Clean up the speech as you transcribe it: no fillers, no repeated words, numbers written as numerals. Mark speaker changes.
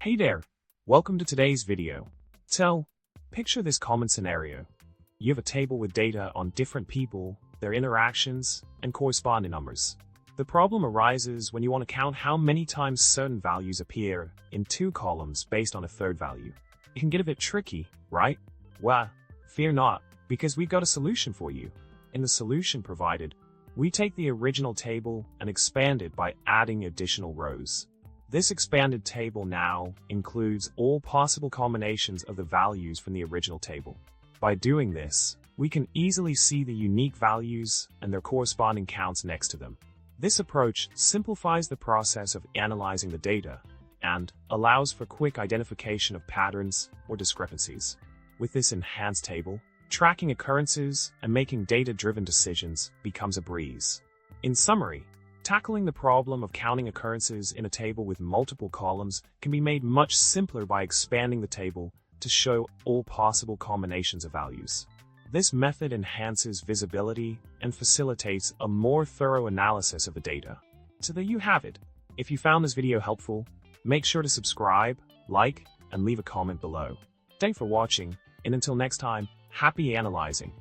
Speaker 1: Hey there, welcome to today's video. So, picture this common scenario. You have a table with data on different people, their interactions, and corresponding numbers. The problem arises when you want to count how many times certain values appear in two columns based on a third value. It can get a bit tricky, right? Well, fear not, because we've got a solution for you. In the solution provided, we take the original table and expand it by adding additional rows. This expanded table now includes all possible combinations of the values from the original table. By doing this, we can easily see the unique values and their corresponding counts next to them. This approach simplifies the process of analyzing the data and allows for quick identification of patterns or discrepancies. With this enhanced table, tracking occurrences and making data-driven decisions becomes a breeze. In summary, tackling the problem of counting occurrences in a table with multiple columns can be made much simpler by expanding the table to show all possible combinations of values. This method enhances visibility and facilitates a more thorough analysis of the data. So there you have it. If you found this video helpful, make sure to subscribe, like, and leave a comment below. Thanks for watching, and until next time, happy analyzing.